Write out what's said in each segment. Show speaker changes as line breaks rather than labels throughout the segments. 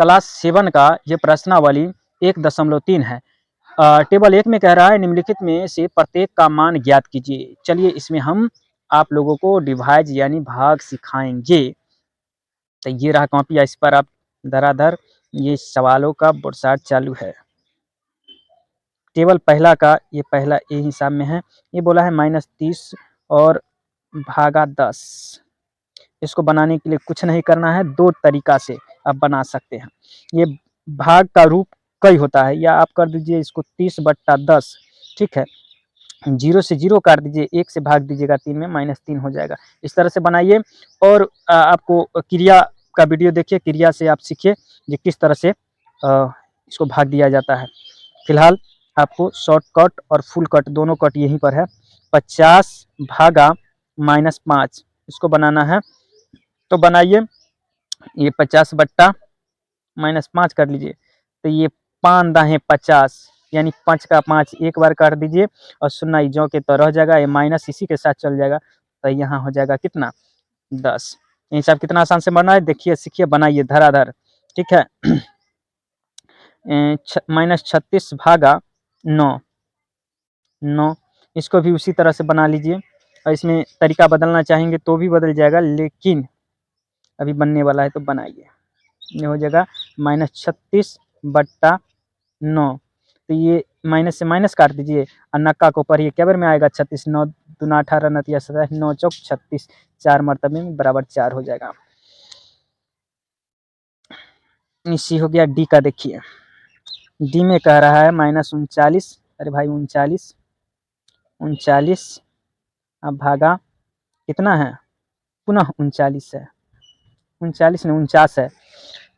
Class 7 का ये प्रश्नावली 1.3 है। टेबल 1 में कह रहा है निम्नलिखित में से प्रत्येक का मान ज्ञात कीजिए। चलिए इसमें हम आप लोगों को डिवाइड यानी भाग सिखाएंगे। तो ये रहा कॉपी, इस पर आप धराधर ये सवालों का बुरसाट चालू है। टेबल पहला का ये पहला ए हिसाब में है। ये बोला है -30 और भागा 10। इसको बनाने के लिए कुछ नहीं करना है, 2 तरीका से आप बना सकते हैं। ये भाग का रूप कई होता है, या आप कर दीजिए इसको 30/10, ठीक है। 0 से 0 काट दीजिए, 1 से भाग दीजिएगा 3 में, -3 हो जाएगा। इस तरह से बनाइए और आपको क्रिया का वीडियो देखिए, क्रिया से आप सीखिए कि किस तरह से इसको भाग दिया जाता है। फिलहाल आपको शॉर्टकट और फुल कट दोनों कट यहीं पर है। 50 भागा -5 इसको बनाना है, तो बनाइए। ये 50 बट्टा -5 कर लीजिए, तो ये 5 दाहें 50 यानी 5 का 5 एक बार काट दीजिए और शून्य जो के तो रह जाएगा, ये माइनस इसी के साथ चल जाएगा, तो यहाँ हो जाएगा कितना 10। ये हिसाब कितना आसान से बनना है, देखिए सीखिए बनाइए धराधर, ठीक है। -36 भागा 9 इसको भी उसी तरह से बना लीजिए, और इसमें तरीका बदलना चाहेंगे तो भी बदल जाएगा, लेकिन अभी बनने वाला है तो बनाइए। ये हो जाएगा -36/9, तो ये माइनस से माइनस काट दीजिए और नक्का को पढ़िए, क्या बार में आएगा 36, 9 दूना 18 9 17 9 चौक 36, 4 मरतबे में बराबर 4 हो जाएगा। इसी हो गया डी का। देखिए डी में कह रहा है -39, अरे भाई 39 अब भागा कितना है, पुनः 39 है, 39 नहीं 49 है।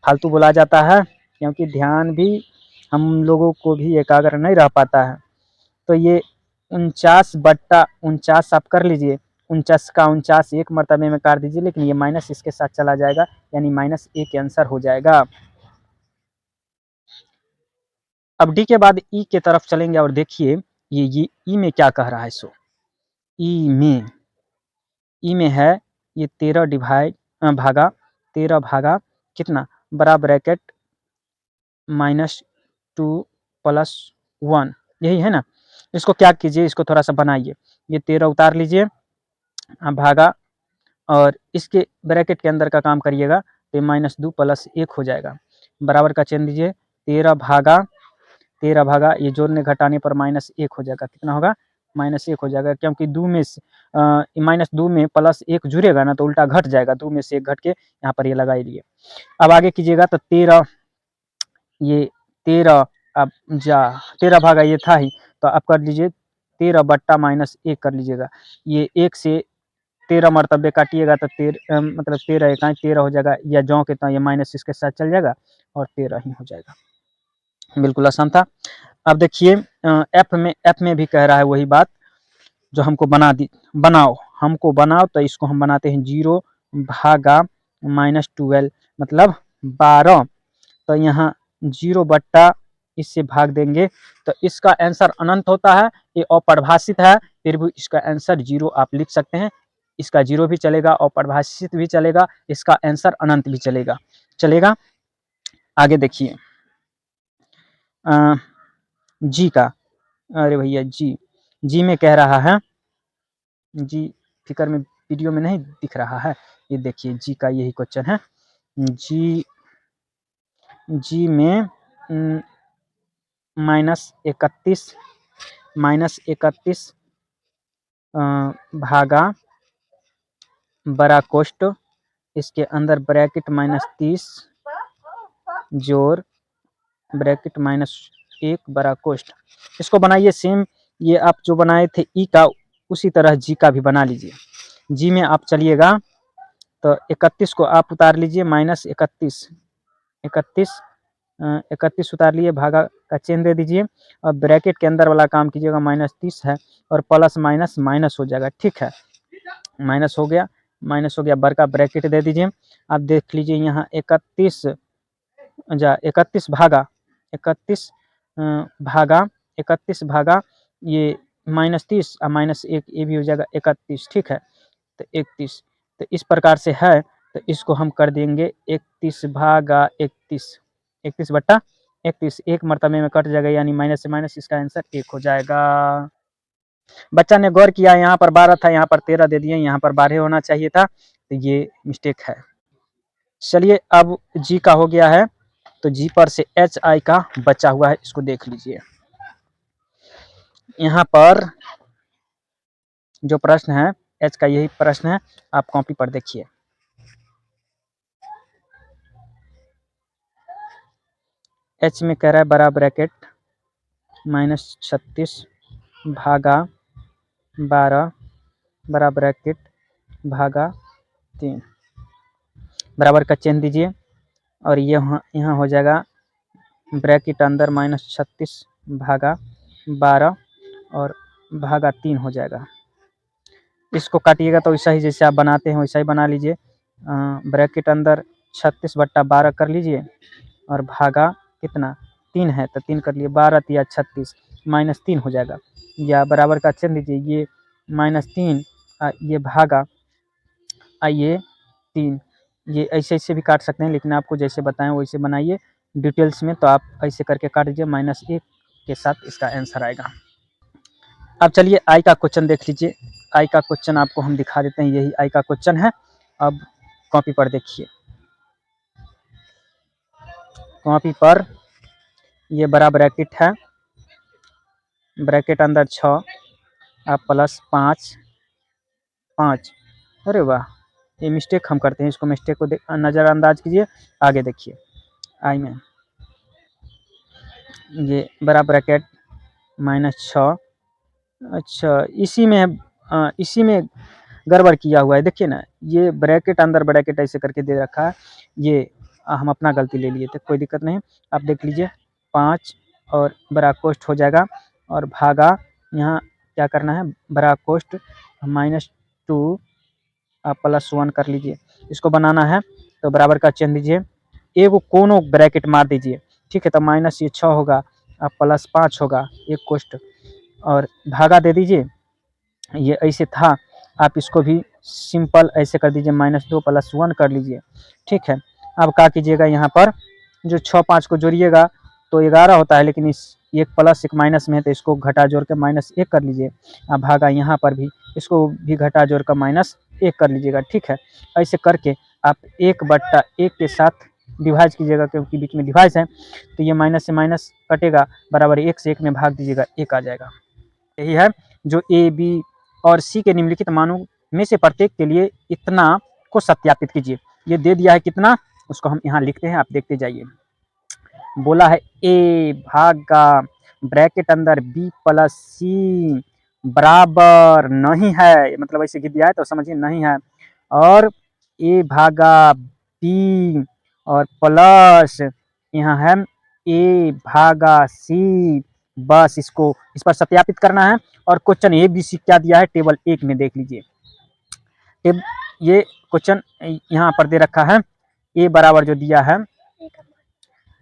फालतू बोला जाता है क्योंकि ध्यान भी हम लोगों को भी एकाग्र नहीं रह पाता है। तो ये 49/49 आप कर लीजिए, 49 का 49 एक मरतबे में काट दीजिए, लेकिन ये माइनस इसके साथ चला जाएगा, यानी -1 के आंसर हो जाएगा। अब डी के बाद ई के तरफ चलेंगे और देखिए ये ई में क्या कह रहा है। सो ई में है ये 13 भागा कितना बड़ा ब्रैकेट -2 + 1, यही है ना। इसको क्या कीजिए, इसको थोड़ा सा बनाइए, ये 13 उतार लीजिए भागा, और इसके ब्रैकेट के अंदर का काम करिएगा तो -2 + 1 हो जाएगा, बराबर का चिन्ह दीजिए। 13 भागा ये जोड़ने घटाने पर -1 हो जाएगा, कितना होगा -1 हो जाएगा, क्योंकि 2 में -2 में +1 जुड़ेगा ना तो उल्टा घट जाएगा, 2 में से 1 घट के यहाँ पर ये लगा ही लिए। अब आगे कीजिएगा तो 13 अब 13 भागा ये था ही, तो आप कर लीजिए 13/-1 कर लीजिएगा। ये 1 से 13 मरतबे काटिएगा तो मतलब 13 एकाई 13 हो जाएगा, या जौ के तो ये माइनस इसके साथ चल जाएगा और 13 ही हो जाएगा। बिल्कुल आसान था। अब देखिए एफ में भी कह रहा है वही बात जो हमको बनाओ, तो इसको हम बनाते हैं 0 भागा -12 मतलब 12, तो यहाँ 0 बट्टा इससे भाग देंगे तो इसका आंसर अनंत होता है। ये अपरिभाषित है, फिर भी इसका आंसर 0 आप लिख सकते हैं। इसका 0 भी चलेगा, अपरिभाषित भी चलेगा, इसका आंसर अनंत भी चलेगा। आगे देखिए जी का, अरे भैया जी में कह रहा है, जी फिकर में वीडियो में नहीं दिख रहा है, ये देखिए जी का यही क्वेश्चन है। जी में -31 भागा बड़ा कोष्ट, इसके अंदर ब्रैकेट -30 जोड़ ब्रैकेट -1 बड़ा कोष्ट। इसको बनाइए सेम, ये आप जो बनाए थे ई का उसी तरह जी का भी बना लीजिए। जी में आप चलिएगा तो 31 को आप उतार लीजिए, -31 उतार लिए, भागा का चिन्ह दे दीजिए और ब्रैकेट के अंदर वाला काम कीजिएगा, -30 है और प्लस माइनस माइनस हो जाएगा, ठीक है। माइनस हो गया, बड़का ब्रैकेट दे दीजिए। आप देख लीजिए यहाँ 31 भागा ये -30 और -1 ये भी हो जाएगा 31, ठीक है। तो 31, तो इस प्रकार से है, तो इसको हम कर देंगे 31 भागा 31, 31/31 एक मरतबे में कट जाएगा, यानी माइनस से माइनस इसका आंसर 1 हो जाएगा। बच्चा ने गौर किया, यहाँ पर 12 था, यहाँ पर 13 दे दिए, यहाँ पर 12 होना चाहिए था, तो ये मिस्टेक है। चलिए अब जी का हो गया है, तो जी पर से एच आई का बचा हुआ है, इसको देख लीजिए। यहाँ पर जो प्रश्न है एच का यही प्रश्न है, आप कॉपी पर देखिए। एच में कह रहा है बड़ा ब्रैकेट -36 भागा 12 बड़ा ब्रैकेट भागा 3 बराबर का चिन्ह दीजिए, और ये यहाँ हो जाएगा ब्रैकेट अंदर -36 भागा 12 और भागा 3 हो जाएगा। इसको काटिएगा तो वैसा ही जैसे आप बनाते हैं वैसा ही बना लीजिए। ब्रैकेट अंदर 36/12 कर लीजिए, और भागा कितना 3 है तो 3 कर लिए, 12 या 36 -3 हो जाएगा, या बराबर का चिन्ह दीजिए। ये -3 ये भागा ये 3, ये ऐसे ऐसे भी काट सकते हैं, लेकिन आपको जैसे बताएं वैसे बनाइए डिटेल्स में, तो आप ऐसे करके काट दीजिए, -1 के साथ इसका आंसर आएगा। अब चलिए आई का क्वेश्चन देख लीजिए। आई का क्वेश्चन आपको हम दिखा देते हैं, यही आई का क्वेश्चन है। अब कॉपी पर देखिए, कॉपी पर ये बड़ा ब्रैकेट है, ब्रैकेट अंदर 6 अब प्लस 5, अरे वाह, ये मिस्टेक हम करते हैं, इसको मिस्टेक को नज़रअंदाज कीजिए। आगे देखिए, आई में ये बड़ा ब्रैकेट -6, अच्छा इसी में गड़बड़ किया हुआ है, देखिए ना, ये ब्रैकेट अंदर ब्रैकेट ऐसे करके दे रखा है, ये हम अपना गलती ले लिए थे, कोई दिक्कत नहीं। आप देख लीजिए 5 और बड़ा कोष्ठ हो जाएगा, और भागा यहाँ क्या करना है, बड़ा कोष्ठ -2 आप +1 कर लीजिए। इसको बनाना है तो बराबर का चिन्ह दीजिए, एक कोनो ब्रैकेट मार दीजिए, ठीक है, तो माइनस ये 6 होगा, अब +5 होगा, एक कोष्ठ और भागा दे दीजिए। ये ऐसे था, आप इसको भी सिंपल ऐसे कर दीजिए, -2 +1 कर लीजिए, ठीक है। अब क्या कीजिएगा, यहाँ पर जो 6 5 को जोड़िएगा तो 11 होता है, लेकिन इस एक प्लस एक माइनस में है, तो इसको घटा जोड़ के -1 कर लीजिए। अब भागा यहाँ पर भी इसको भी घटा जोड़ कर -1 कर लीजिएगा, ठीक है। ऐसे करके आप 1/1 के साथ डिवाइड कीजिएगा, क्योंकि बीच में डिवाइड है, तो ये माइनस से माइनस कटेगा, बराबर 1 से 1 में भाग दीजिएगा, 1 आ जाएगा। यही है जो ए, बी और सी के निम्नलिखित मानों में से प्रत्येक के लिए इतना को सत्यापित कीजिए। ये दे दिया है कितना, उसको हम यहाँ लिखते हैं, आप देखते जाइए। बोला है ए भागा ब्रैकेट अंदर बी + सी बराबर नहीं है, मतलब ऐसे गिर दिया है तो समझिए नहीं है, और ए भागा बी और प्लस यहाँ है ए भागा सी, बस इसको इस पर सत्यापित करना है। और क्वेश्चन ए बी सी क्या दिया है टेबल 1 में देख लीजिए। ये क्वेश्चन यहाँ पर दे रखा है, ए बराबर जो दिया है,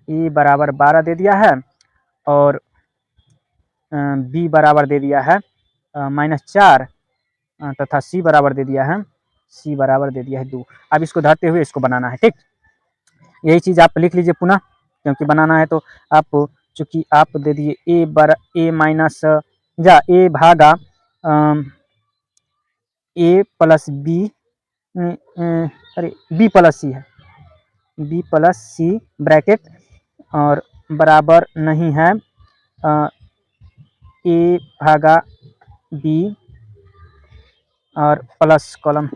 ए बराबर 12 दे दिया है, और बी बराबर दे दिया है -4, तथा सी बराबर दे दिया है 2। अब इसको धरते हुए इसको बनाना है, ठीक। यही चीज़ आप लिख लीजिए पुनः, क्योंकि बनाना है तो आप चूँकि आप दे दिए ए भागा ए प्लस बी, अरे बी प्लस सी है, बी प्लस सी ब्रैकेट और बराबर नहीं है ए भागा बी और प्लस कॉलम,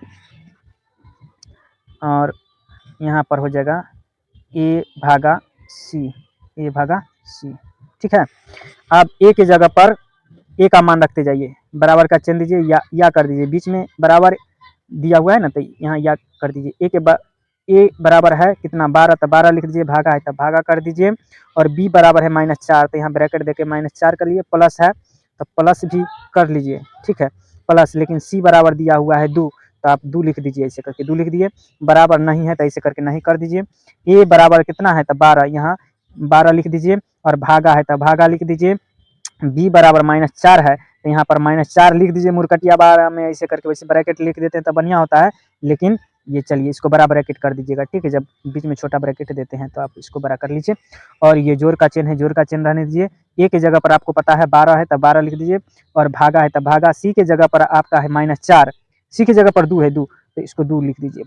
और यहाँ पर हो जाएगा ए भागा सी, ठीक है। अब ए की जगह पर ए का मान रखते जाइए, बराबर का चिन्ह दीजिए, या कर दीजिए, बीच में बराबर दिया हुआ है ना, तो यहाँ या कर दीजिए। ए बराबर है कितना 12, तो 12 लिख दीजिए, भागा है तो भागा कर दीजिए, और बी बराबर है -4, तो यहाँ ब्रैकेट देके -4 कर लिए, प्लस है तो प्लस भी कर लीजिए, ठीक है, प्लस। लेकिन सी बराबर दिया हुआ है 2, तो आप 2 लिख दीजिए, ऐसे करके 2 लिख दिए, बराबर नहीं है तो ऐसे करके नहीं कर दीजिए। ए बराबर कितना है तो 12, यहाँ 12 लिख दीजिए, और भागा है तो भागा लिख दीजिए। बी बराबर -4 है, तो यहाँ पर -4 लिख दीजिए, मुरकटिया 12 में ऐसे करके, वैसे ब्रैकेट लिख देते हैं तो बढ़िया होता है, लेकिन ये चलिए इसको बड़ा ब्रैकेट कर दीजिएगा, ठीक है। जब बीच में छोटा ब्रैकेट देते हैं तो आप इसको बड़ा कर लीजिए। और ये जोड़ का चिन्ह है, जोड़ का चिन्ह रहने दीजिए। ए की जगह पर आपको पता है 12 है, तब 12 लिख दीजिए। और भागा है तब भागा। सी की जगह पर आपका है -4, सी की जगह पर 2 है, 2, तो इसको 2 लिख दीजिए।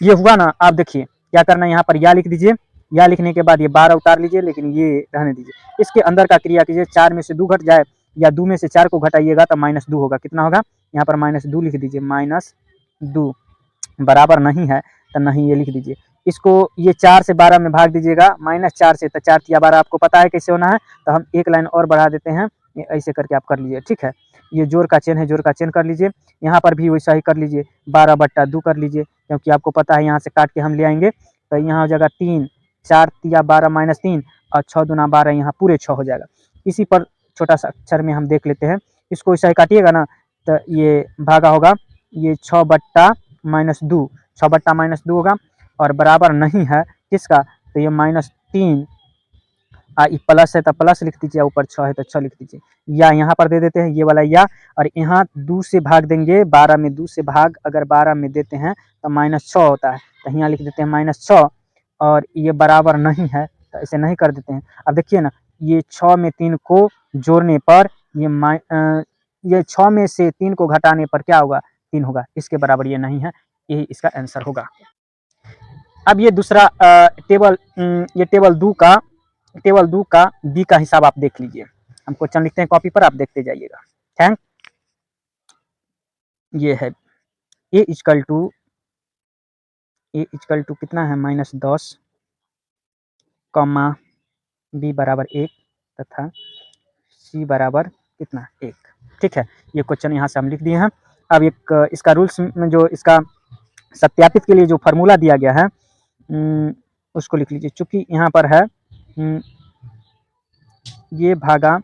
ये हुआ ना। आप देखिए क्या करना है, यहाँ पर या लिख दीजिए। या लिखने के बाद ये 12 उतार लीजिए, लेकिन ये रहने दीजिए। इसके अंदर का क्रिया कीजिए, 4 में से 2 घट जाए या 2 में से 4 को घटाइएगा तो -2 होगा। कितना होगा, यहाँ पर -2 लिख दीजिए। -2 बराबर नहीं है तो नहीं, ये लिख दीजिए। इसको ये 4 से 12 में भाग दीजिएगा, -4 से, तो 4 तिया 12 आपको पता है कैसे होना है, तो हम एक लाइन और बढ़ा देते हैं। ये ऐसे करके आप कर लीजिए, ठीक है। ये जोड़ का चिन्ह है, जोड़ का चिन्ह कर लीजिए। यहाँ पर भी वैसा ही कर लीजिए, 12/2 कर लीजिए, क्योंकि आपको पता है यहाँ से काट के हम ले आएंगे तो यहाँ हो जाएगा 3, 4 तिया 12 -3 और 6 दूना 12, यहाँ पूरे 6 हो जाएगा। इसी पर छोटा सा अक्षर में हम देख लेते हैं। इसको ऐसा ही काटिएगा ना तो ये भागा होगा, ये 6/-2, 6/-2 होगा। और बराबर नहीं है किसका, तो ये -3, ये प्लस है तो प्लस लिख दीजिए, ऊपर 6 है तो 6 लिख दीजिए। या यहाँ पर दे देते हैं ये वाला या, और यहाँ 2 से भाग देंगे, 12 में 2 से भाग अगर 12 में देते हैं तो -6 होता है, तो यहाँ लिख देते हैं -6। और ये बराबर नहीं है तो ऐसे नहीं कर देते हैं। अब देखिए ना, ये 6 में 3 को जोड़ने पर ये 6 में से 3 को घटाने पर क्या होगा, 3 होगा। इसके बराबर ये नहीं है, यही इसका आंसर होगा। अब ये दूसरा ये टेबल 2 का बी का हिसाब आप देख लीजिए। हम क्वेश्चन लिखते हैं कॉपी पर, आप देखते जाइएगा। थैंक ये है ए इक्वल टू कितना है, -10, बी बराबर 1 तथा सी बराबर कितना, 1, ठीक है। ये क्वेश्चन यहाँ से हम लिख दिए हैं। अब एक इसका रूल्स में जो इसका सत्यापित के लिए जो फार्मूला दिया गया है उसको लिख लीजिए। चूंकि यहाँ पर है ये भागा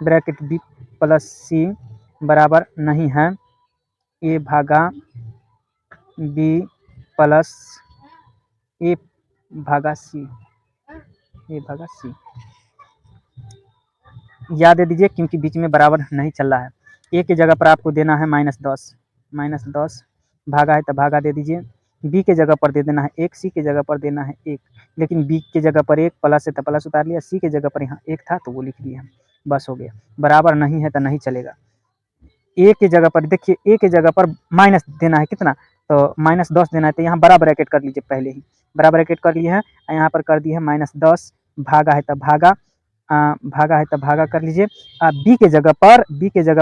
ब्रैकेट बी प्लस सी बराबर नहीं है ए भागा बी प्लस ए भागा सी, याद दे दीजिए क्योंकि बीच में बराबर नहीं चल रहा है। ए की जगह पर आपको देना है -10, भागा है तो भागा दे दीजिए। बी के जगह पर दे देना है 1, सी के जगह पर देना है 1, लेकिन बी के जगह पर 1 प्लस है तो प्लस उतार लिया, सी के जगह पर यहाँ 1 था तो वो लिख दिया, बस हो गया। बराबर नहीं है तो नहीं चलेगा। ए की जगह पर देखिए, ए की जगह पर माइनस देना है कितना, तो -10 देना है, तो यहाँ बड़ा ब्रैकेट कर लीजिए। पहले ही बड़ा ब्रैकेट कर लिए हैं, यहाँ पर कर दिए है -10, भागा है तो भागा कर लीजिए। बी के जगह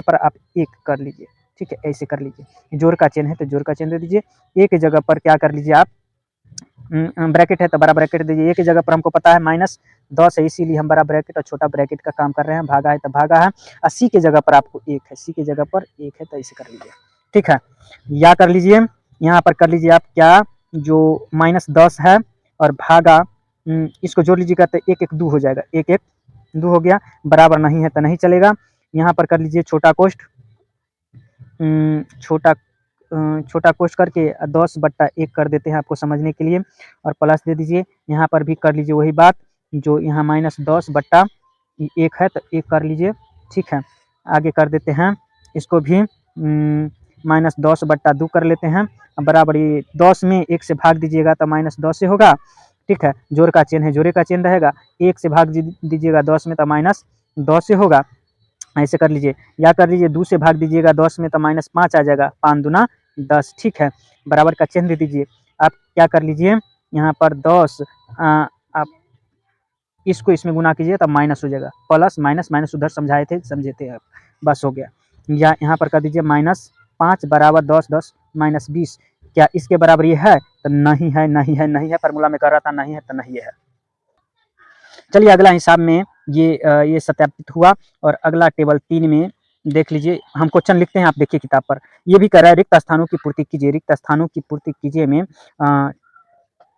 पर आप 1 कर लीजिए, ठीक है। ऐसे कर लीजिए, जोड़ का चिन्ह है तो जोड़ का चिन्ह दे दीजिए। ए की जगह पर क्या कर लीजिए आप, ब्रैकेट है तो बड़ा ब्रैकेट दीजिए। ए की जगह पर हमको पता है -10 है, इसीलिए हम बड़ा ब्रैकेट और छोटा ब्रैकेट का काम कर रहे हैं। भागा है तो भागा है, और सी की जगह पर आपको 1 है, सी की जगह पर 1 है तो ऐसे कर लीजिए, ठीक है। या कर लीजिए, यहाँ पर कर लीजिए आप क्या, जो -10 है और भागा इसको जोड़ लीजिएगा तो 1 1 2 हो जाएगा, 1 1 2 हो गया। बराबर नहीं है तो नहीं चलेगा। यहाँ पर कर लीजिए छोटा कोष्ठ, छोटा कोष्ठ करके 10/1 कर देते हैं आपको समझने के लिए, और प्लस दे दीजिए। यहाँ पर भी कर लीजिए वही बात, जो यहाँ -10/1 है तो 1 कर लीजिए, ठीक है। आगे कर देते हैं इसको भी -10/2 कर लेते हैं। बराबर ये 10 में 1 से भाग दीजिएगा तो -10 से होगा, ठीक है। जोड़ का चिन्ह है, जोड़े का चिन्ह रहेगा, 1 से भाग दीजिएगा 10 में तो -10 से होगा, ऐसे कर लीजिए। या कर लीजिए 2 से भाग दीजिएगा 10 में तो -5 आ जाएगा, 5 दूना 10, ठीक है। बराबर का चिन्ह दे दीजिए। आप क्या कर लीजिए, यहाँ पर 10 आप इसको इसमें गुना कीजिए तब माइनस हो जाएगा, प्लस माइनस उधर समझे थे आप, बस हो गया। या यहाँ पर कर दीजिए -5 बराबर 10 10 -20, क्या इसके बराबर ये है, तो नहीं है, नहीं है, नहीं है। फार्मूला में कर रहा था नहीं है तो नहीं है। चलिए अगला हिसाब में ये सत्यापित हुआ। और अगला टेबल 3 में देख लीजिए, हम क्वेश्चन लिखते हैं, आप देखिए किताब पर। ये भी कह रहा है रिक्त स्थानों की पूर्ति कीजिए, रिक्त स्थानों की पूर्ति कीजिए में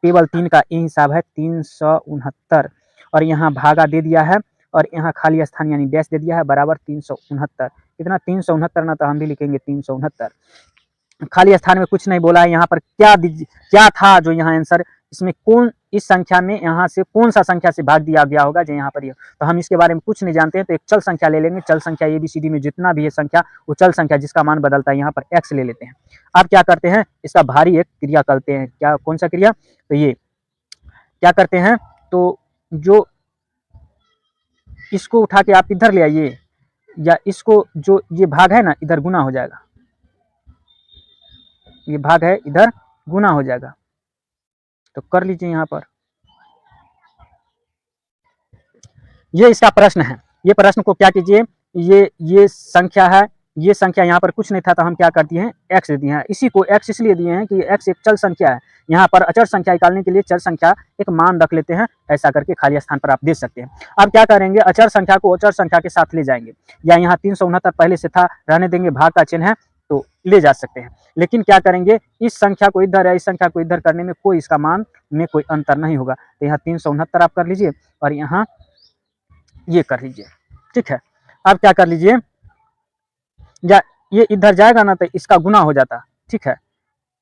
टेबल 3 का ये हिसाब है 369, और यहाँ भागा दे दिया है और यहाँ खाली स्थान यानी डैश दे दिया है, बराबर 369। कितना, 369 ना, तो हम भी लिखेंगे 369। खाली स्थान में कुछ नहीं बोला है। यहाँ पर क्या था जो यहाँ आंसर इसमें कौन, इस संख्या में यहाँ से कौन सा संख्या से भाग दिया गया होगा जो यहाँ पर ये, तो हम इसके बारे में कुछ नहीं जानते हैं। तो एक चल संख्या ले लेंगे, चल संख्या ABCD में जितना भी है संख्या वो चल संख्या जिसका मान बदलता है, यहाँ पर x ले लेते हैं। अब क्या करते हैं, इसका भारी एक क्रिया करते हैं, क्या, कौन सा क्रिया, तो ये क्या करते हैं, तो जो इसको उठा के आप इधर ले आइए, या इसको जो ये भाग है ना इधर गुना हो जाएगा, ये भाग है इधर गुना हो जाएगा। तो कर लीजिए यहाँ पर, ये इसका प्रश्न है। ये प्रश्न को क्या कीजिए, ये संख्या है, ये संख्या यहाँ पर कुछ नहीं था तो हम क्या कर दिए हैं, x दे दिए हैं। इसी को x इसलिए दिए हैं कि x एक चल संख्या है। यहाँ पर अचर संख्या निकालने के लिए चल संख्या एक मान रख लेते हैं, ऐसा करके खाली स्थान पर आप दे सकते हैं। अब क्या करेंगे, अचर संख्या को अचर संख्या के साथ ले जाएंगे, या यहाँ 369 पहले से था, रहने देंगे, भाग का चिन्ह है तो ले जा सकते हैं। लेकिन क्या करेंगे, इस संख्या को इधर या इस संख्या को इधर करने में कोई इसका मान में कोई अंतर नहीं होगा। तो यहाँ 369 आप कर लीजिए और यहाँ ये कर लीजिए, ठीक है। अब क्या कर लीजिए, या ये इधर जाएगा ना तो इसका गुना हो जाता, ठीक है,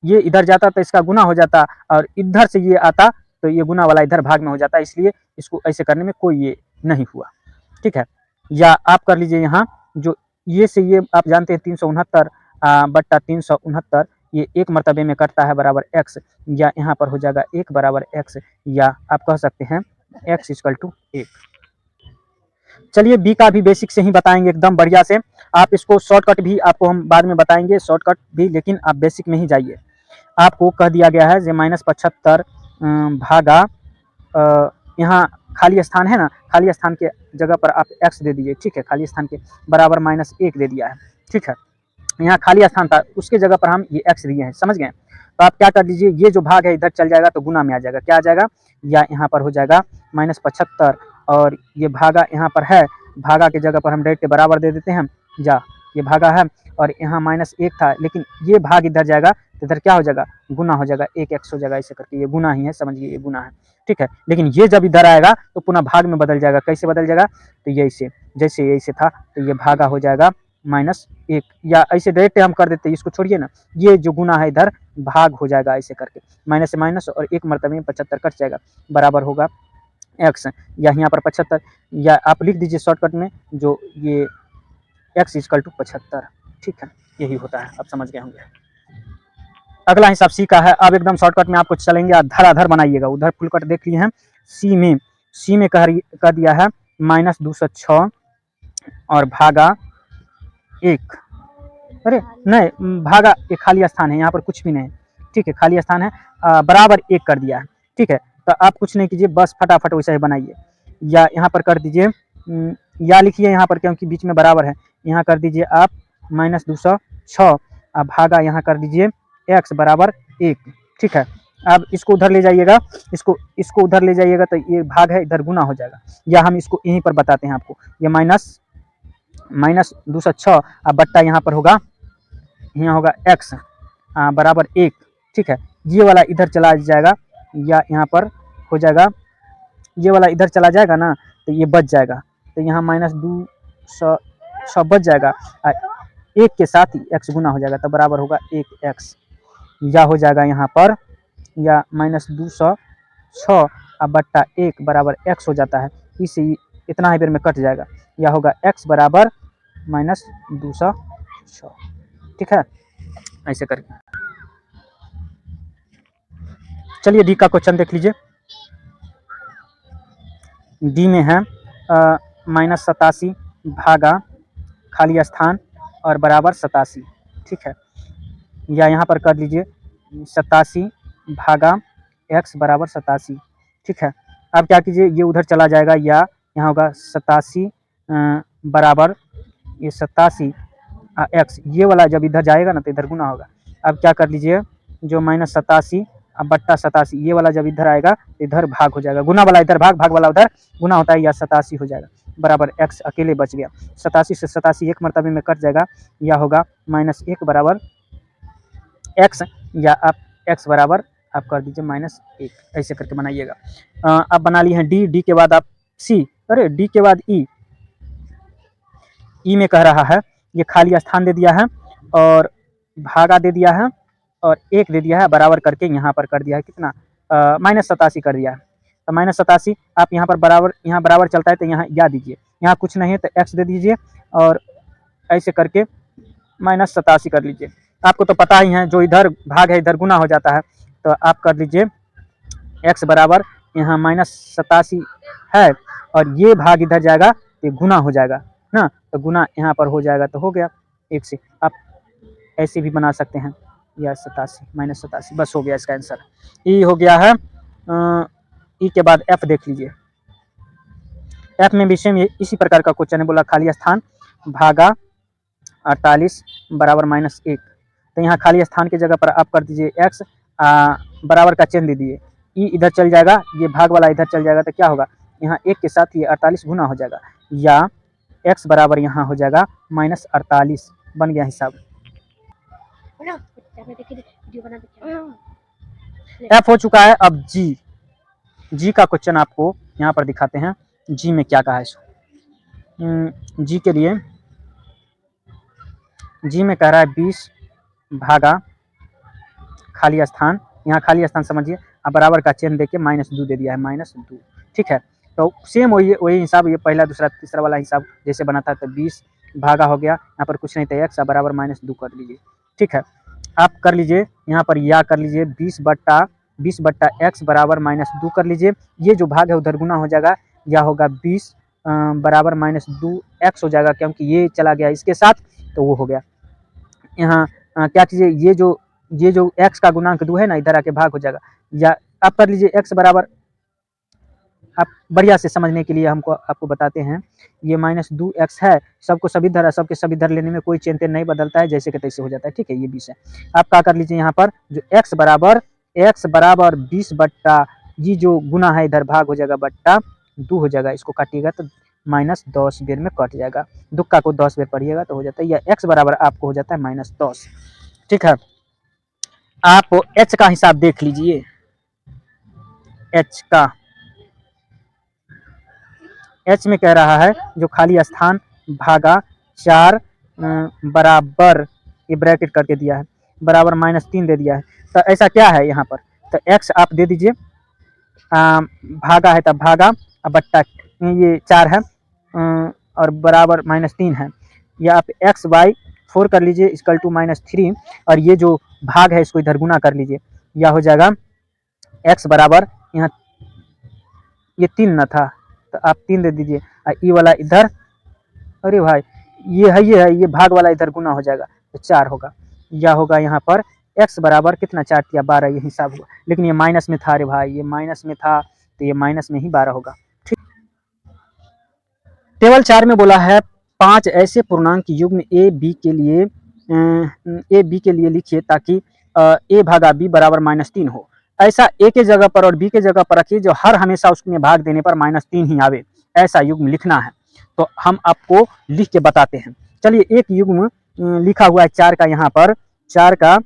ये इधर जाता तो इसका गुना हो जाता, और इधर से ये आता तो ये गुना वाला इधर भाग में हो जाता, इसलिए इसको ऐसे करने में कोई ये नहीं हुआ, ठीक है। या आप कर लीजिए यहाँ, जो ये से ये आप जानते हैं 369 बट्टा 369 ये एक मरतबे में कटता है बराबर x, या यहाँ पर हो जाएगा 1 बराबर x, या आप कह सकते हैं x = 1। चलिए बी का भी बेसिक से ही बताएंगे एकदम बढ़िया से, आप इसको शॉर्टकट भी आपको हम बाद में बताएंगे शॉर्टकट भी, लेकिन आप बेसिक में ही जाइए। आपको कह दिया गया है जो -75 भागा यहाँ खाली स्थान है ना, खाली स्थान के जगह पर आप x दे दीजिए, ठीक है, खाली स्थान के बराबर -1 दे दिया है, ठीक है। यहाँ खाली स्थान था उसके जगह पर हम ये x दिए हैं, समझ गए। तो आप क्या कर दीजिए, ये जो भाग है इधर चल जाएगा तो गुना में आ जाएगा, क्या आ जाएगा, या यहाँ पर हो जाएगा -75, और ये भागा यहाँ पर है, भागा की जगह पर हम डायरेक्ट बराबर दे देते हैं, जा ये भागा है और यहाँ -1 था, लेकिन ये भाग इधर जाएगा तो इधर क्या हो जाएगा, गुना हो जाएगा, 1x हो जाएगा, ऐसे करके ये गुना ही है, समझिए ये गुना है, ठीक है। लेकिन ये जब इधर आएगा तो पुनः भाग में बदल जाएगा, कैसे बदल जाएगा, तो ये ऐसे, जैसे ये ऐसे था तो ये भागा हो जाएगा -1, या ऐसे डायरेक्ट हम कर देते हैं, इसको छोड़िए ना, ये जो गुना है इधर भाग हो जाएगा, ऐसे करके माइनस से माइनस और एक मरतबे में 75 कट जाएगा, बराबर होगा x, या यहाँ पर 75, या आप लिख दीजिए शॉर्टकट में जो ये x = 75, ठीक है, यही होता है, आप समझ गए होंगे। अगला हिसाब सी का है, अब एकदम शॉर्टकट में आपको चलेंगे, आप धराधर बनाइएगा, उधर फुल कट देख लिए हैं। सी में कह दिया है -206 और भागा 1, अरे नहीं, भागा एक खाली स्थान है, यहाँ पर कुछ भी नहीं, ठीक है, खाली स्थान है, बराबर 1 कर दिया है, ठीक है। तो आप कुछ नहीं कीजिए, बस फटाफट वैसे ही बनाइए, या यहाँ पर कर दीजिए, या लिखिए यहाँ पर क्योंकि बीच में बराबर है, यहाँ कर दीजिए आप -206, भागा यहाँ कर दीजिए x बराबर 1, ठीक है। अब इसको उधर ले जाइएगा, इसको उधर ले जाइएगा तो ये भाग है इधर गुना हो जाएगा, या हम इसको यहीं पर बताते हैं आपको, ये -206 अब बट्टा यहाँ पर होगा, यहाँ होगा x बराबर 1, ठीक है। ये वाला इधर चला जाएगा, या यहाँ पर हो जाएगा, ये वाला इधर चला जाएगा ना तो ये बच जाएगा, तो यहाँ -206 बच जाएगा, 1 के साथ ही x गुना हो जाएगा, तो बराबर होगा 1x, या हो जाएगा यहाँ पर, या -206 बट्टा 1 बराबर x हो जाता है, इसी इतना ही देर में कट जाएगा, या होगा x बराबर -206, ठीक है, ऐसे करके। चलिए डी का क्वेश्चन देख लीजिए, डी में है -87 भागा खाली स्थान और बराबर 87, ठीक है, या यहाँ पर कर लीजिए 87 भागा x बराबर 87, ठीक है। अब क्या कीजिए, ये उधर चला जाएगा, या यहाँ होगा 87 बराबर ये 87 x, ये वाला जब इधर जाएगा ना तो इधर गुना होगा। अब क्या कर लीजिए, जो -87 बट्टा 87, ये वाला जब इधर आएगा इधर भाग हो जाएगा, गुना वाला इधर भाग वाला उधर गुना होता है, या 87 हो जाएगा, बराबर x अकेले बच गया, 87 से 87 एक मरतबे में कट जाएगा, या होगा -1 बराबर x, या आप x बराबर आप कर दीजिए -1, ऐसे करके बनाइएगा। आप बना लिए हैं डी के बाद आप सी, अरे डी के बाद ई में कह रहा है, ये खाली स्थान दे दिया है और भागा दे दिया है और 1 दे दिया है, बराबर करके यहाँ पर कर दिया है कितना -87 कर दिया है। तो -87 आप यहाँ पर बराबर, यहाँ बराबर चलता है तो यहाँ या दीजिए, यहाँ कुछ नहीं है तो x दे दीजिए और ऐसे करके -87 कर लीजिए। आपको तो पता ही है जो इधर भाग है इधर गुना हो जाता है, तो आप कर लीजिए x बराबर यहाँ -87 है और ये भाग इधर जाएगा ये गुना हो जाएगा ना, तो गुना यहाँ पर हो जाएगा तो हो गया 1 से। आप ऐसे भी बना सकते हैं या 87 -87 बस हो गया इसका आंसर। ई हो गया है। ई के बाद एफ देख लीजिए। एफ में भी सेम इसी प्रकार का क्वेश्चन है, बोला खाली स्थान भागा 48 बराबर -1। तो यहाँ खाली स्थान की जगह पर आप कर दीजिए x बराबर का चिन्ह दे दिए, ई इधर चल जाएगा, ये भाग वाला इधर चल जाएगा, तो क्या होगा यहाँ 1 के साथ ये 48 गुना हो जाएगा, या x बराबर यहाँ हो जाएगा -48। बन गया हिसाब। एफ हो चुका है। अब जी का क्वेश्चन आपको यहाँ पर दिखाते हैं। जी में क्या कहा है, जी के लिए जी में कह रहा है 20 भागा खाली स्थान, यहाँ खाली स्थान समझिए, अब बराबर का चिन्ह देके -2 दे दिया है, -2। ठीक है, तो सेम वही हिसाब, ये पहला दूसरा तीसरा वाला हिसाब जैसे बना था, तो 20 भागा हो गया, यहाँ पर कुछ नहीं था x बराबर -2 कर लीजिए। ठीक है, आप कर लीजिए यहाँ पर या कर लीजिए 20 बट्टा x बराबर -2 कर लीजिए। ये जो भाग है उधर गुना हो जाएगा, या होगा 20 बराबर -2 x हो जाएगा, क्योंकि ये चला गया इसके साथ तो वो हो गया। यहाँ क्या कीजिए, ये जो x का गुणांक 2 है ना, इधर आके भाग हो जाएगा, या आप कर लीजिए x बराबर, आप बढ़िया से समझने के लिए हमको आपको बताते हैं, ये -2x है, सबको सभी धर, सबके सभी धर लेने में कोई चेन नहीं बदलता है, जैसे कि तैसे हो जाता है। ठीक है, ये 20 है। आप क्या कर लीजिए यहाँ पर जो x बराबर 20 बट्टा ये जो गुना है इधर भाग हो जाएगा बट्टा 2 हो जाएगा, इसको काटिएगा तो -10 बेर में कट जाएगा, दुक्का को 10 बेर पढ़िएगा तो हो जाता है, या x बराबर आपको हो जाता है -10। ठीक है, आप h का हिसाब देख लीजिए। h में कह रहा है जो खाली स्थान भागा 4 बराबर, ये ब्रैकेट करके दिया है, बराबर -3 दे दिया है, तो ऐसा क्या है यहाँ पर, तो x आप दे दीजिए, भागा है तब भागा, बट्टा ये 4 है और बराबर -3 है, या आप x/4 कर लीजिए इक्वल टू -3, और ये जो भाग है इसको इधर गुना कर लीजिए, या हो जाएगा x बराबर यहाँ ये 3 न था तो आप 3 दे दीजिए, ई वाला इधर, अरे भाई ये है ये भाग वाला इधर गुना हो जाएगा तो 4 होगा, या होगा यहाँ पर x बराबर कितना 4 या 12, ये हिसाब हुआ, लेकिन ये माइनस में था, अरे भाई ये माइनस में था तो ये माइनस में ही 12 होगा। ठीक, टेबल 4 में बोला है 5 ऐसे पूर्णांक युग्म ए बी के लिए लिखिए ताकि a भागा b बराबर -3 हो। ऐसा a के जगह पर और b के जगह पर रखिए जो हर हमेशा उसमें भाग देने पर -3 ही आवे, ऐसा युग्म लिखना है। तो हम आपको लिख के बताते हैं। चलिए, एक युग्म लिखा हुआ है 4 का, यहाँ पर 4 का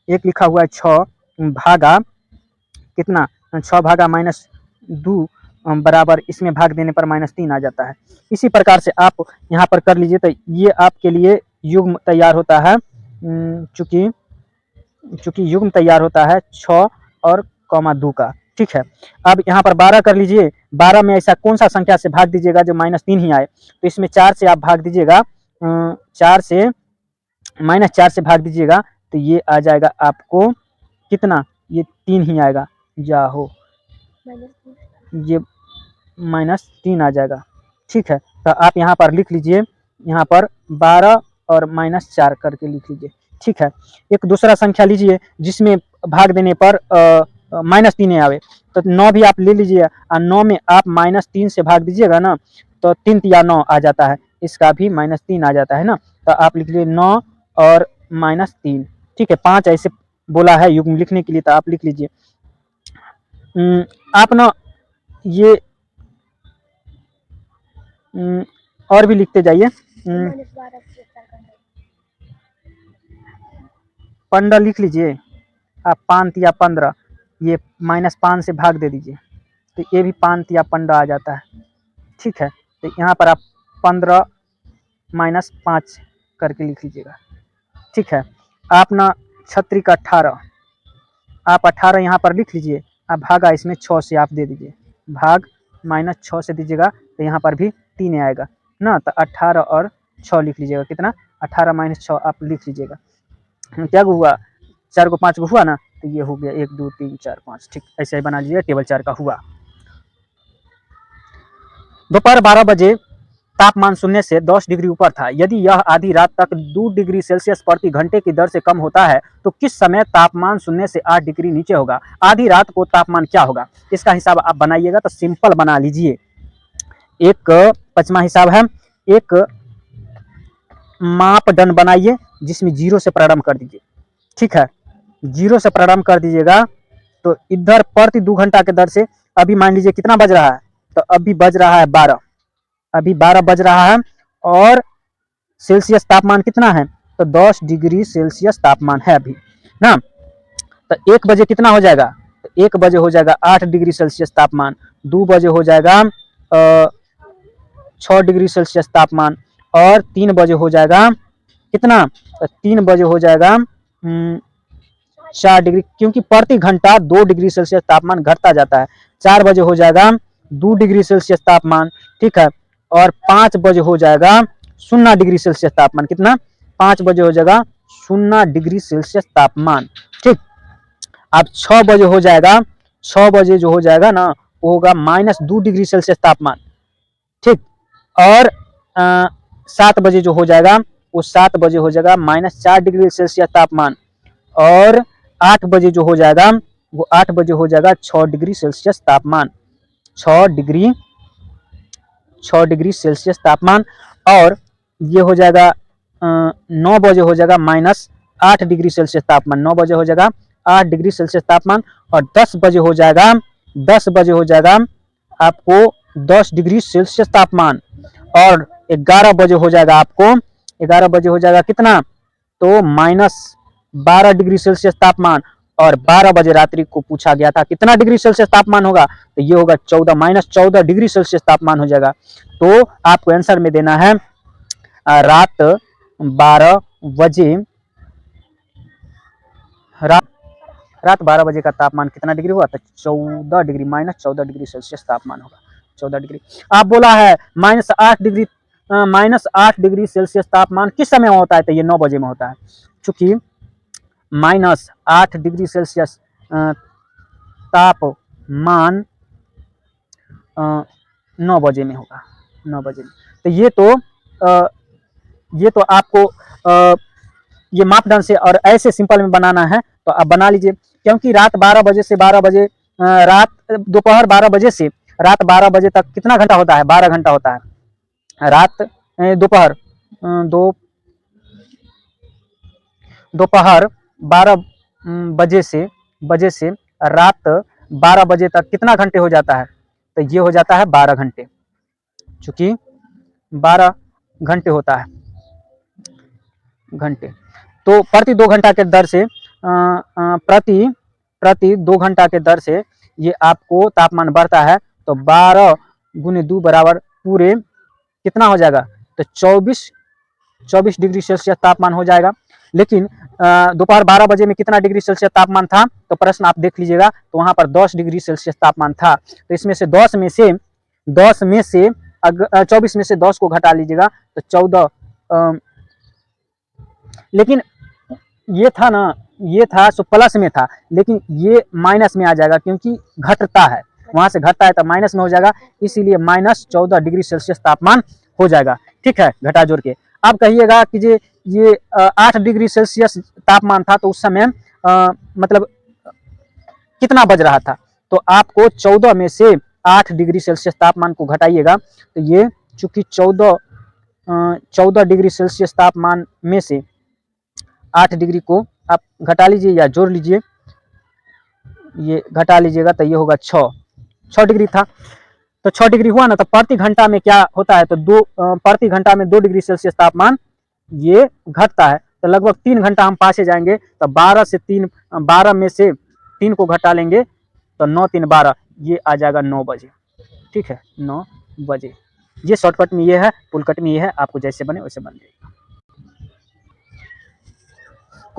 एक लिखा हुआ है 6 भागा कितना, 6 भागा -2 बराबर इसमें भाग देने पर -3 आ जाता है। इसी प्रकार से आप यहाँ पर कर लीजिए, तो ये आपके लिए युग्म तैयार होता है, चूंकि युग्म तैयार होता है 6 और 2 का। ठीक है, अब यहाँ पर 12 कर लीजिए, 12 में ऐसा कौन सा संख्या से भाग दीजिएगा जो -3 ही आए, तो इसमें 4 से आप भाग दीजिएगा, 4 से -4 से भाग दीजिएगा तो ये आ जाएगा आपको कितना, ये 3 ही आएगा, या हो ये -3 आ जाएगा। ठीक है, तो आप यहाँ पर लिख लीजिए, यहाँ पर 12 और -4 करके लिख लीजिए। ठीक है, एक दूसरा संख्या लीजिए जिसमें भाग देने पर -3 आवे, तो 9 भी आप ले लीजिए, और 9 में आप -3 से भाग दीजिएगा ना तो 3 या 9 आ जाता है, इसका भी -3 आ जाता है ना, तो आप लिख लीजिए 9 और -3। ठीक है, 5 ऐसे बोला है युग्म लिखने के लिए, तो आप लिख लीजिए। आप ना ये और भी लिखते जाइए, 15 लिख लीजिए, आप 5 या 15, ये -5 से भाग दे दीजिए तो ये भी 5 या 15 आ जाता है। ठीक है, तो यहाँ पर आप 15 -5 करके लिख लीजिएगा। ठीक है, आप ना 36 का 18, आप 18 यहाँ पर लिख लीजिए, अब भागा इसमें 6 से आप दे दीजिए, भाग -6 से दीजिएगा तो यहाँ पर भी 3 आएगा ना, तो 18 और 6 लिख लीजिएगा, कितना 18 - 6 आप लिख लीजिएगा। क्या हुआ, 4 को 5 को हुआ ना, तो ये हो गया 1 2 3 4 5, ठीक ऐसे ही बना लीजिए, टेबल 4 का हुआ। दोपहर 12 बजे तापमान शून्य से 10 डिग्री ऊपर था। यदि यह आधी रात तक 2 डिग्री सेल्सियस प्रति घंटे की दर से कम होता है तो किस समय तापमान शून्य से 8 डिग्री नीचे होगा। आधी रात को तापमान क्या होगा, इसका हिसाब आप बनाइएगा तो सिंपल बना लीजिए। एक 5वां हिसाब है, एक मापदंड बनाइए जिसमें 0 से प्रारंभ कर दीजिए, ठीक है, 0 से प्रारंभ कर दीजिएगा। तो इधर प्रति 2 घंटा के दर से अभी मान लीजिए कितना बज रहा है, तो अभी बज रहा है 12, अभी 12 बज रहा है और सेल्सियस तापमान कितना है, तो 10 डिग्री सेल्सियस तापमान है अभी ना। तो 1 बजे कितना हो जाएगा, तो 1 बजे हो जाएगा 8 डिग्री सेल्सियस तापमान, 2 बजे हो जाएगा 6 डिग्री सेल्सियस तापमान, और 3 बजे हो जाएगा कितना, तो 3 बजे हो जाएगा 4 डिग्री, क्योंकि प्रति घंटा 2 डिग्री सेल्सियस तापमान घटता जाता है। 4 बजे हो जाएगा 2 डिग्री सेल्सियस तापमान, ठीक है, और 5 बजे हो जाएगा 0 डिग्री सेल्सियस तापमान, कितना 5 बजे हो जाएगा 0 डिग्री सेल्सियस तापमान, ठीक। अब 6 बजे हो जाएगा, 6 बजे जो हो जाएगा ना वो होगा -2 डिग्री सेल्सियस तापमान, ठीक, और 7 बजे जो हो जाएगा वो 7 बजे हो जाएगा -4 डिग्री सेल्सियस तापमान, और 8 बजे जो हो जाएगा वो 8 बजे हो जाएगा 6 डिग्री सेल्सियस तापमान, 6 डिग्री सेल्सियस तापमान, और ये हो जाएगा 9 बजे हो जाएगा -8 डिग्री सेल्सियस तापमान, 9 बजे हो जाएगा 8 डिग्री सेल्सियस तापमान, और 10 बजे हो जाएगा, 10 बजे हो जाएगा आपको 10 डिग्री सेल्सियस तापमान, और 11 बजे हो जाएगा आपको, 11 बजे हो जाएगा कितना, तो -12 डिग्री सेल्सियस तापमान, और 12 बजे रात्रि को पूछा गया था कितना डिग्री सेल्सियस तापमान होगा, तो ये होगा 14 डिग्री सेल्सियस तापमान हो जाएगा। तो आपको आंसर में देना है रात 12 बजे, रात 12 बजे का तापमान कितना डिग्री हुआ, तो 14 डिग्री, -14 डिग्री सेल्सियस तापमान होगा, 14 डिग्री। आप बोला है -8 डिग्री सेल्सियस तापमान किस समय होता है, तो ये 9 बजे में होता है, चूंकि -8 डिग्री सेल्सियस तापमान 9 बजे में होगा, 9 बजे में। तो ये तो आपको ये मापदंड से और ऐसे सिंपल में बनाना है तो आप बना लीजिए, क्योंकि रात 12 बजे से 12 बजे रात दोपहर 12 बजे से रात 12 बजे तक कितना घंटा होता है, 12 घंटा होता है। रात दोपहर 12 बजे से रात 12 बजे तक कितना घंटे हो जाता है, तो ये हो जाता है 12 घंटे, चूंकि 12 घंटे होता है घंटे। तो प्रति 2 घंटा के दर से प्रति 2 घंटा के दर से ये आपको तापमान बढ़ता है, तो 12 × 2 बराबर पूरे कितना हो जाएगा, तो 24 डिग्री सेल्सियस तापमान हो जाएगा। लेकिन दोपहर 12 बजे में कितना डिग्री सेल्सियस तापमान था, तो प्रश्न आप देख लीजिएगा, तो वहां पर 10 डिग्री सेल्सियस तापमान था। तो इसमें से 24 में से 10 को घटा लीजिएगा तो 14, लेकिन ये था ना, ये था सो प्लस में था, लेकिन ये माइनस में आ जाएगा क्योंकि घटता है, वहां से घटता है तो माइनस में हो जाएगा, इसीलिए -14 डिग्री सेल्सियस तापमान हो जाएगा, ठीक है, घटा जोड़ के। अब कहिएगा कि ये 8 डिग्री सेल्सियस तापमान था तो उस समय मतलब कितना बज रहा था, तो आपको 14 में से 8 डिग्री सेल्सियस तापमान को घटाइएगा, तो ये चूंकि 14 डिग्री सेल्सियस तापमान में से 8 डिग्री को आप घटा लीजिए या जोड़ लीजिए, ये घटा लीजिएगा तो ये होगा 6 डिग्री था, तो 6 डिग्री हुआ ना, तो प्रति घंटा में क्या होता है, तो प्रति घंटा में 2 डिग्री सेल्सियस तापमान ये घटता है, तो लगभग 3 घंटा हम पासे जाएंगे, तो 12 में से 3 को घटा लेंगे तो 9 3 12, ये आ जाएगा 9 बजे, ठीक है, 9 बजे। ये शॉर्टकट में ये है, फुल कट में ये है, आपको जैसे बने वैसे बन जाएगा।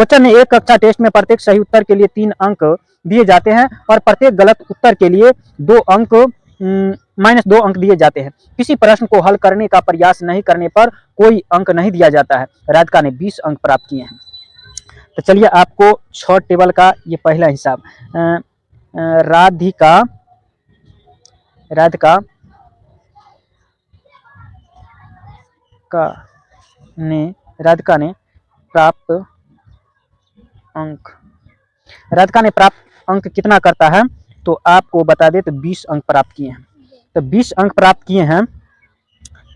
क्वेश्चन में एक कक्षा टेस्ट में प्रत्येक सही उत्तर के लिए 3 अंक दिए जाते हैं और प्रत्येक गलत उत्तर के लिए 2 अंक -2 अंक दिए जाते हैं। किसी प्रश्न को हल करने का प्रयास नहीं करने पर कोई अंक नहीं दिया जाता है। राधिका ने 20 अंक प्राप्त किए हैं। तो चलिए आपको 6 टेबल का ये पहला हिसाब। राधिका ने प्राप्त अंक कितना करता है, तो आपको बता दे तो 20 अंक प्राप्त किए हैं। तो 20 अंक प्राप्त किए हैं,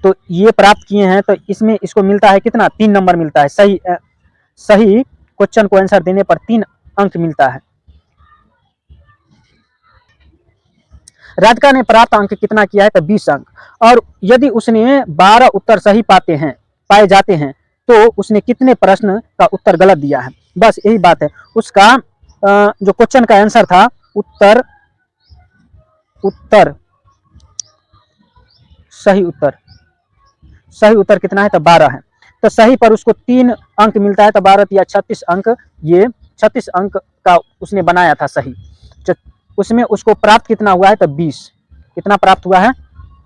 तो ये प्राप्त किए हैं, तो इसमें इसको मिलता है कितना, 3 नंबर मिलता है। सही क्वेश्चन को आंसर देने पर 3 अंक मिलता है। राधिका ने प्राप्त अंक कितना किया है, तो 20 अंक। और यदि उसने 12 उत्तर सही पाए जाते हैं तो उसने कितने प्रश्न का उत्तर गलत दिया है। बस यही बात है। उसका जो क्वेश्चन का आंसर था उत्तर सही उत्तर कितना है, तो 12 है। तो सही पर उसको 3 अंक मिलता है, तो 12 या 36 अंक, ये 36 अंक का उसने बनाया था सही। उसमें उसको प्राप्त कितना हुआ है, तो 20। कितना प्राप्त हुआ है,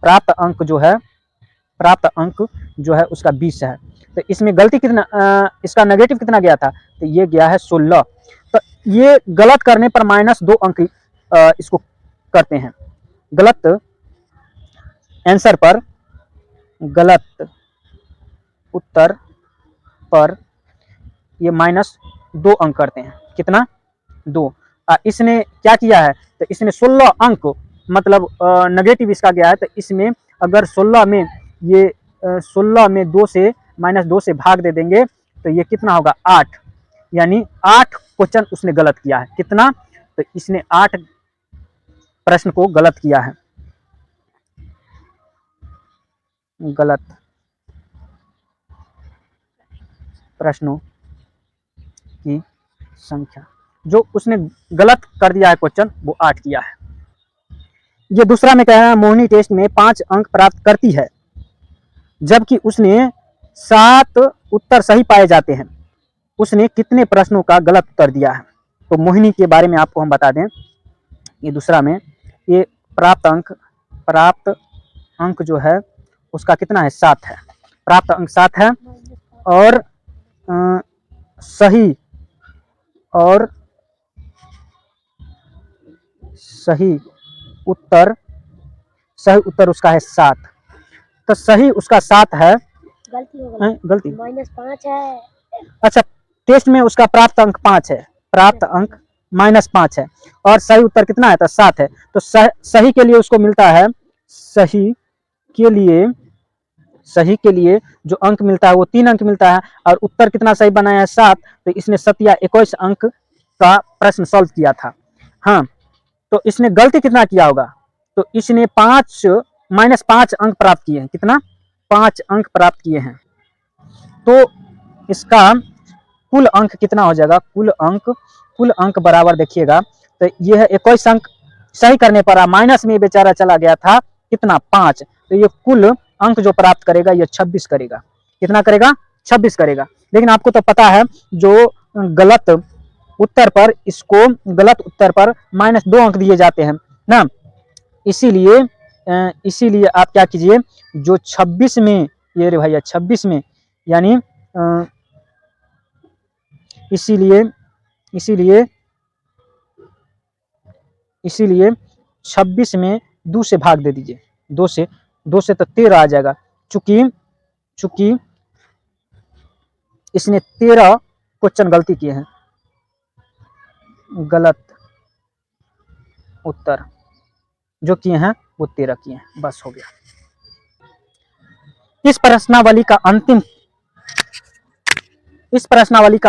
प्राप्त अंक जो है उसका 20 है। तो इसमें गलती कितना, इसका नेगेटिव कितना गया था, तो ये गया है 16। तो ये गलत करने पर -2 अंक इसको करते हैं। गलत आंसर पर, गलत उत्तर पर ये -2 अंक करते हैं। कितना, 2। इसने क्या किया है, तो इसने 16 अंक मतलब नेगेटिव इसका गया है। तो इसमें अगर 16 में ये 16 में -2 से भाग दे देंगे तो ये कितना होगा, 8। यानी 8 क्वेश्चन उसने गलत किया है। कितना, तो इसने 8 प्रश्न को गलत किया है। गलत प्रश्नों की संख्या जो उसने गलत कर दिया है क्वेश्चन, वो 8 किया है। ये दूसरा में कह रहा है, मोहिनी टेस्ट में 5 अंक प्राप्त करती है जबकि उसने 7 उत्तर सही पाए जाते हैं। उसने कितने प्रश्नों का गलत उत्तर दिया है। तो मोहिनी के बारे में आपको हम बता दें, ये दूसरा में ये प्राप्त अंक जो है उसका कितना है, 7 है। प्राप्त अंक 7 है और सही उत्तर उसका है 7। तो सही उसका 7 है। गलती -5 है। अच्छा, टेस्ट में उसका प्राप्त अंक 5 है, प्राप्त अंक -5 है और सही उत्तर कितना है, तो 7 है। तो सही के लिए उसको मिलता है, सही के लिए जो अंक मिलता है वो 3 अंक मिलता है। और उत्तर कितना सही बनाया है, 7। तो इसने 7 या 21 अंक का प्रश्न सॉल्व किया था। हाँ, तो इसने गलती कितना किया होगा, तो इसने -5 अंक प्राप्त किए हैं। कितना, 5 अंक प्राप्त किए हैं। तो इसका कुल अंक कितना हो जाएगा, कुल अंक बराबर देखिएगा, तो ये है 21 अंक सही करने पर माइनस में बेचारा चला गया था, कितना, 5। तो ये कुल अंक जो प्राप्त करेगा ये 26 करेगा। कितना करेगा, 26 करेगा। लेकिन आपको तो पता है जो गलत उत्तर पर -2 अंक दिए जाते हैं ना। इसीलिए आप क्या कीजिए, जो 26 में, ये रे भैया 26 में, यानी इसीलिए 26 में 2 से भाग दे दीजिए। 2 से तो 13 आ जाएगा। चूंकि इसने 13 क्वेश्चन गलती किए हैं, गलत उत्तर जो किए हैं वो 13 किए हैं। बस हो गया। इस प्रश्नावली का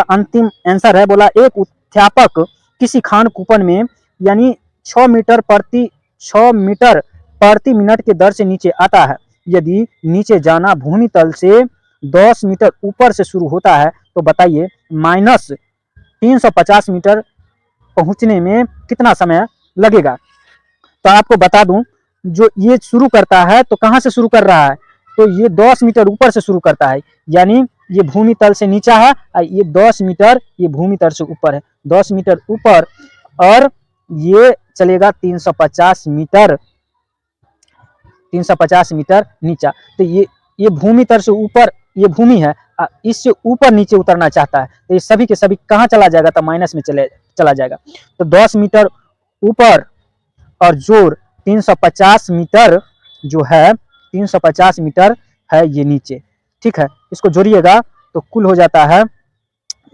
अंतिम आंसर है, बोला एक अध्यापक किसी खान कूपन में यानी 6 मीटर प्रति मिनट के दर से नीचे आता है। यदि नीचे जाना भूमि तल से 10 मीटर ऊपर से शुरू होता है तो बताइए -350 मीटर पहुंचने में कितना समय लगेगा। तो आपको बता दूं, जो ये शुरू करता है तो कहां से शुरू कर रहा है, तो ये 10 मीटर ऊपर से शुरू करता है। यानी ये भूमि तल से नीचा है और ये 10 मीटर ये भूमि तल से ऊपर है, 10 मीटर ऊपर, और ये चलेगा 350 मीटर, 350 मीटर नीचा। तो ये भूमि तल से ऊपर ये भूमि है, इससे ऊपर नीचे उतरना चाहता है, तो ये सभी के सभी कहाँ चला जाएगा, तो माइनस में चला जाएगा। तो 10 मीटर ऊपर और जोड़ 350 मीटर जो है, 350 मीटर है ये नीचे, ठीक है। इसको जोड़िएगा तो कुल हो जाता है,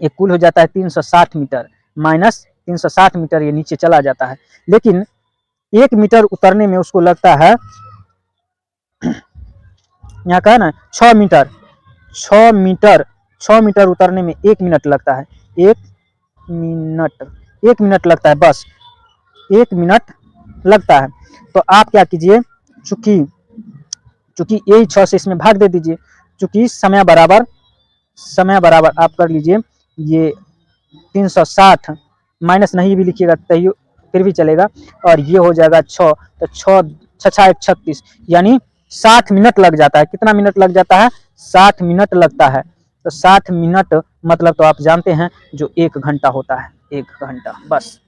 ये कुल हो जाता है 360 मीटर, माइनस 360 मीटर ये नीचे चला जाता है। लेकिन 1 मीटर उतरने में उसको लगता है, यहाँ का है ना 6 मीटर, 6 मीटर, 6 मीटर उतरने में 1 मिनट लगता है, 1 मिनट लगता है, बस 1 मिनट लगता है। तो आप क्या कीजिए, चूंकि यही 6 से इसमें भाग दे दीजिए, चूंकि समय बराबर आप कर लीजिए, ये 360 माइनस नहीं भी लिखिएगा तैयो फिर भी चलेगा, और ये हो जाएगा 6, तो 6 1 36, यानी 60 मिनट लग जाता है। कितना मिनट लग जाता है, 60 मिनट लगता है। तो 60 मिनट मतलब तो आप जानते हैं जो 1 घंटा होता है, 1 घंटा, बस।